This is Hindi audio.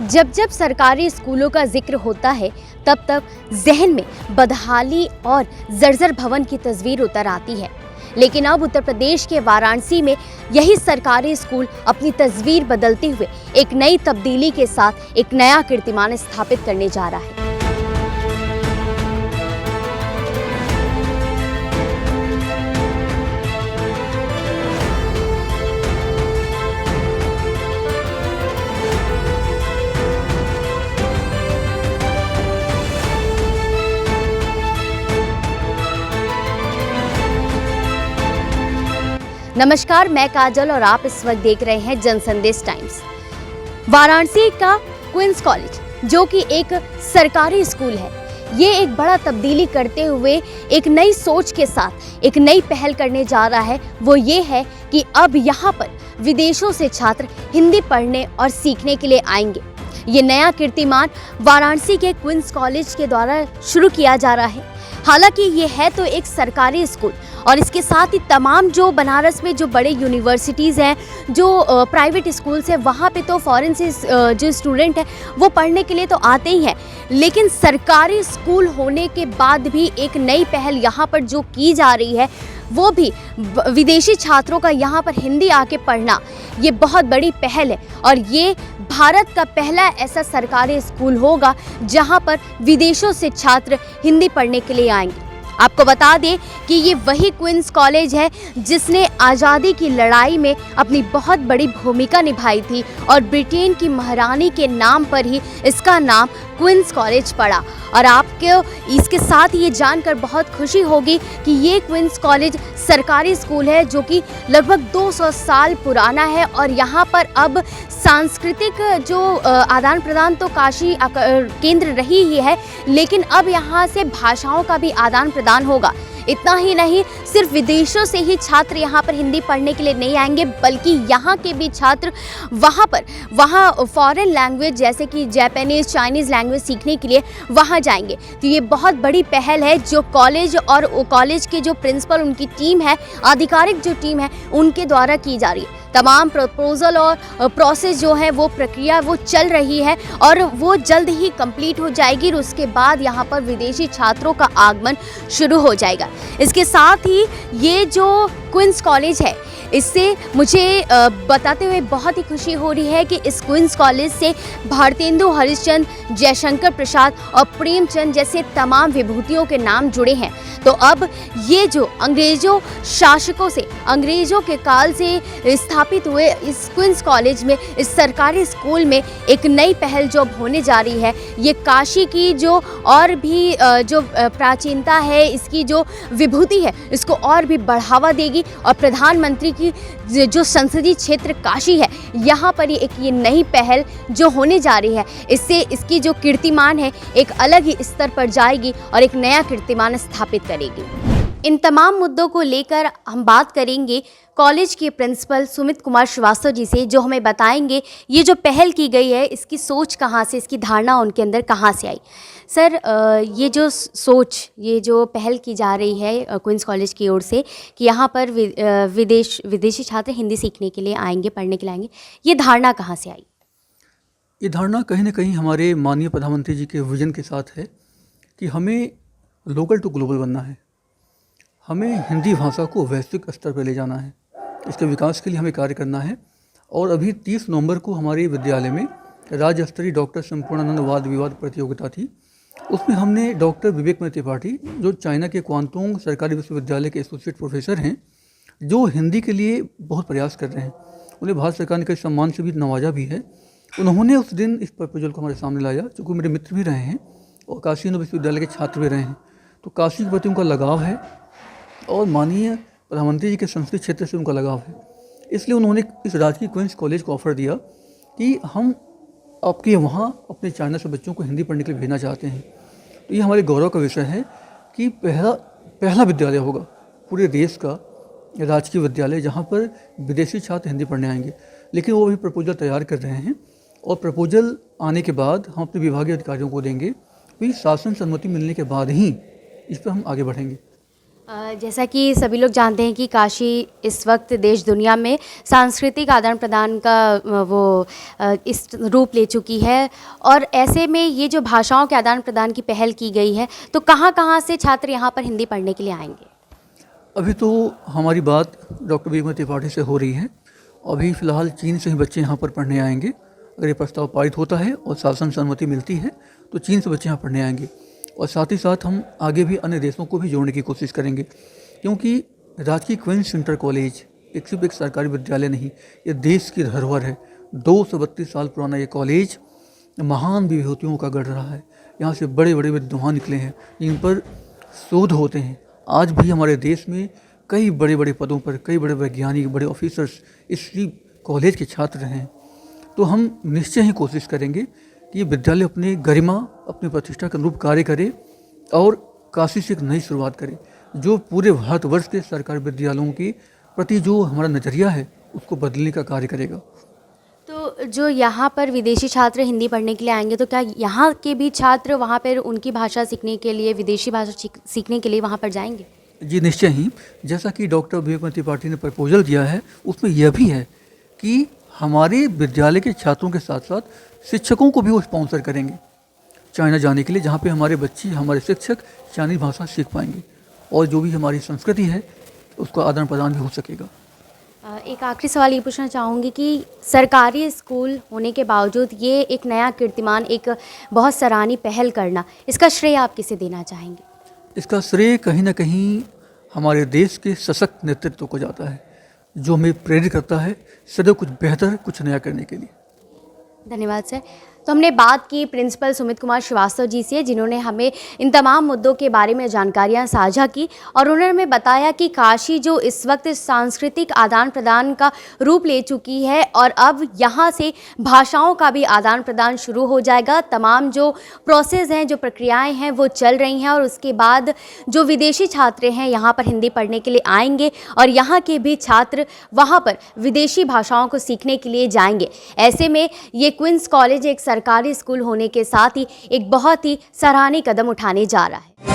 जब जब सरकारी स्कूलों का जिक्र होता है तब तब जहन में बदहाली और जर्जर भवन की तस्वीर उतर आती है। लेकिन अब उत्तर प्रदेश के वाराणसी में यही सरकारी स्कूल अपनी तस्वीर बदलते हुए एक नई तब्दीली के साथ एक नया कीर्तिमान स्थापित करने जा रहा है। नमस्कार, मैं काजल और आप इस वक्त देख रहे हैं जनसंदेश टाइम्स। वाराणसी का क्वींस कॉलेज जो कि एक सरकारी स्कूल है, ये एक बड़ा तब्दीली करते हुए एक नई सोच के साथ एक नई पहल करने जा रहा है। वो ये है कि अब यहाँ पर विदेशों से छात्र हिंदी पढ़ने और सीखने के लिए आएंगे। ये नया कीर्तिमान वाराणसी के क्वींस कॉलेज के द्वारा शुरू किया जा रहा है। हालांकि ये है तो एक सरकारी स्कूल और इसके साथ ही तमाम जो बनारस में जो बड़े यूनिवर्सिटीज़ हैं, जो प्राइवेट स्कूल्स हैं, वहाँ पे तो फॉरेन से जो स्टूडेंट हैं वो पढ़ने के लिए तो आते ही हैं। लेकिन सरकारी स्कूल होने के बाद भी एक नई पहल यहाँ पर जो की जा रही है, वो भी विदेशी छात्रों का यहाँ पर हिंदी आके पढ़ना, ये बहुत बड़ी पहल है। और ये भारत का पहला ऐसा सरकारी स्कूल होगा जहाँ पर विदेशों से छात्र हिंदी पढ़ने के लिए आएंगे। आपको बता दें कि ये वही क्वींस कॉलेज है जिसने आज़ादी की लड़ाई में अपनी बहुत बड़ी भूमिका निभाई थी और ब्रिटेन की महारानी के नाम पर ही इसका नाम क्वींस कॉलेज पड़ा। और आपको इसके साथ ये जानकर बहुत खुशी होगी कि ये क्वींस कॉलेज सरकारी स्कूल है जो कि लगभग 200 साल पुराना है। और यहाँ पर अब सांस्कृतिक जो आदान प्रदान तो काशी केंद्र रही ही है, लेकिन अब यहाँ से भाषाओं का भी आदान प्रदान होगा। इतना ही नहीं, सिर्फ विदेशों से ही छात्र यहाँ पर हिंदी पढ़ने के लिए नहीं आएंगे, बल्कि यहाँ के भी छात्र वहाँ फॉरेन लैंग्वेज जैसे कि जापानीज़, चाइनीज़ लैंग्वेज सीखने के लिए वहाँ जाएंगे। तो ये बहुत बड़ी पहल है जो कॉलेज और कॉलेज के जो प्रिंसिपल, उनकी टीम है, आधिकारिक जो टीम है, उनके द्वारा की जा रही है। तमाम प्रपोजल और प्रोसेस जो है वो प्रक्रिया वो चल रही है और वो जल्द ही कंप्लीट हो जाएगी और उसके बाद यहाँ पर विदेशी छात्रों का आगमन शुरू हो जाएगा। इसके साथ ही ये जो क्वींस कॉलेज है, इससे मुझे बताते हुए बहुत ही खुशी हो रही है कि इस क्वींस कॉलेज से भारतेंदु हरिश्चंद्र, जयशंकर प्रसाद और प्रेमचंद जैसे तमाम विभूतियों के नाम जुड़े हैं। तो अब ये जो अंग्रेज़ों शासकों से, अंग्रेज़ों के काल से स्थापित हुए इस क्वींस कॉलेज में, इस सरकारी स्कूल में एक नई पहल जो होने जा रही है, ये काशी की जो और भी जो प्राचीनता है, इसकी जो विभूति है, इसको और भी बढ़ावा देगी। और प्रधानमंत्री की जो संसदीय क्षेत्र काशी है, यहाँ पर एक ये नई पहल जो होने जा रही है, इससे इसकी जो कीर्तिमान है एक अलग ही स्तर पर जाएगी और एक नया कीर्तिमान स्थापित करेगी। इन तमाम मुद्दों को लेकर हम बात करेंगे कॉलेज के प्रिंसिपल सुमित कुमार श्रीवास्तव जी से, जो हमें बताएंगे ये जो पहल की गई है, इसकी सोच कहाँ से, इसकी धारणा उनके अंदर कहाँ से आई। सर, ये जो सोच, ये जो पहल की जा रही है क्वींस कॉलेज की ओर से कि यहाँ पर विदेशी छात्र हिंदी सीखने के लिए आएंगे, पढ़ने के लिए आएंगे, ये धारणा कहाँ से आई? ये धारणा कहीं ना कहीं हमारे माननीय प्रधानमंत्री जी के विजन के साथ है कि हमें लोकल टू ग्लोबल बनना है, हमें हिंदी भाषा को वैश्विक स्तर पर ले जाना है, इसके विकास के लिए हमें कार्य करना है। और अभी 30 नवंबर को हमारे विद्यालय में राज्य स्तरीय डॉक्टर संपूर्णानंद वाद विवाद प्रतियोगिता थी। उसमें हमने डॉक्टर विवेक त्रिपाठी, जो चाइना के क्वांतोंग सरकारी विश्वविद्यालय के एसोसिएट प्रोफेसर हैं, जो हिंदी के लिए बहुत प्रयास कर रहे हैं, उन्हें भारत सरकार ने कई सम्मान से भी नवाजा भी है। उन्होंने उस दिन इस प्रपोजल को हमारे सामने लाया, चूँकि मेरे मित्र भी रहे हैं और काशी विश्वविद्यालय के छात्र भी रहे हैं, तो काशी के प्रति उनका लगाव है और माननीय प्रधानमंत्री जी के संसदीय क्षेत्र से उनका लगाव है। इसलिए उन्होंने इस राजकीय क्वींस कॉलेज को ऑफर दिया कि हम आपके वहाँ अपने चाइना से बच्चों को हिंदी पढ़ने के लिए भेजना चाहते हैं। तो ये हमारे गौरव का विषय है कि पहला विद्यालय होगा पूरे देश का राजकीय विद्यालय जहाँ पर विदेशी छात्र हिंदी पढ़ने आएंगे। लेकिन वो अभी प्रपोजल तैयार कर रहे हैं और प्रपोजल आने के बाद हम अपने विभागीय अधिकारियों को देंगे, फिर शासन सम्मति मिलने के बाद ही इस पर हम आगे बढ़ेंगे। जैसा कि सभी लोग जानते हैं कि काशी इस वक्त देश दुनिया में सांस्कृतिक आदान प्रदान का इस रूप ले चुकी है, और ऐसे में ये जो भाषाओं के आदान प्रदान की पहल की गई है, तो कहाँ कहाँ से छात्र यहाँ पर हिंदी पढ़ने के लिए आएंगे? अभी तो हमारी बात डॉक्टर बीमा त्रिपाठी से हो रही है। अभी फ़िलहाल चीन से ही बच्चे यहाँ पर पढ़ने आएंगे। अगर ये प्रस्ताव पारित होता है और शासन से अनुमति मिलती है तो चीन से बच्चे यहाँ पढ़ने आएंगे, और साथ ही साथ हम आगे भी अन्य देशों को भी जोड़ने की कोशिश करेंगे, क्योंकि राजकीय क्वींस इंटर कॉलेज एक सिर्फ एक सरकारी विद्यालय नहीं, ये देश की धरोहर है। 232 साल पुराना ये कॉलेज महान विभूतियों का गढ़ रहा है। यहाँ से बड़े बड़े विद्वान निकले हैं, इन पर शोध होते हैं। आज भी हमारे देश में कई बड़े बड़े पदों पर कई बड़े वैज्ञानिक, बड़े ऑफिसर्स इसी कॉलेज के छात्र हैं। तो हम निश्चय ही कोशिश करेंगे कि ये विद्यालय अपनी गरिमा, अपनी प्रतिष्ठा के अनुरूप कार्य करे और काशी से एक नई शुरुआत करे, जो पूरे भारतवर्ष के सरकारी विद्यालयों के प्रति जो हमारा नज़रिया है उसको बदलने का कार्य करेगा। तो जो यहाँ पर विदेशी छात्र हिंदी पढ़ने के लिए आएंगे, तो क्या यहाँ के भी छात्र वहाँ पर उनकी भाषा सीखने के लिए, विदेशी भाषा सीखने के लिए वहाँ पर जाएंगे? जी निश्चय ही। जैसा कि डॉक्टर बीमा त्रिपाठी ने प्रपोजल दिया है, उसमें यह भी है कि हमारे विद्यालय के छात्रों के साथ साथ शिक्षकों को भी वो स्पॉन्सर करेंगे चाइना जाने के लिए, जहाँ पे हमारे बच्चे, हमारे शिक्षक चाइनीज भाषा सीख पाएंगे, और जो भी हमारी संस्कृति है उसका आदान प्रदान भी हो सकेगा। एक आखिरी सवाल ये पूछना चाहूँगी कि सरकारी स्कूल होने के बावजूद ये एक नया कीर्तिमान, एक बहुत सराहनीय पहल करना, इसका श्रेय आप किसे देना चाहेंगे? इसका श्रेय कहीं ना कहीं हमारे देश के सशक्त नेतृत्व को जाता है, जो हमें प्रेरित करता है सदैव कुछ बेहतर, कुछ नया करने के लिए। धन्यवाद सर। तो हमने बात की प्रिंसिपल सुमित कुमार श्रीवास्तव जी से, जिन्होंने हमें इन तमाम मुद्दों के बारे में जानकारियां साझा की, और उन्होंने हमें बताया कि काशी जो इस वक्त सांस्कृतिक आदान प्रदान का रूप ले चुकी है, और अब यहाँ से भाषाओं का भी आदान प्रदान शुरू हो जाएगा। तमाम जो प्रोसेस हैं, जो प्रक्रियाएँ हैं, वो चल रही हैं, और उसके बाद जो विदेशी छात्र हैं यहाँ पर हिंदी पढ़ने के लिए आएंगे, और यहाँ के भी छात्र वहाँ पर विदेशी भाषाओं को सीखने के लिए जाएंगे। ऐसे में ये क्वींस कॉलेज एक सरकारी स्कूल होने के साथ ही एक बहुत ही सराहनीय कदम उठाने जा रहा है।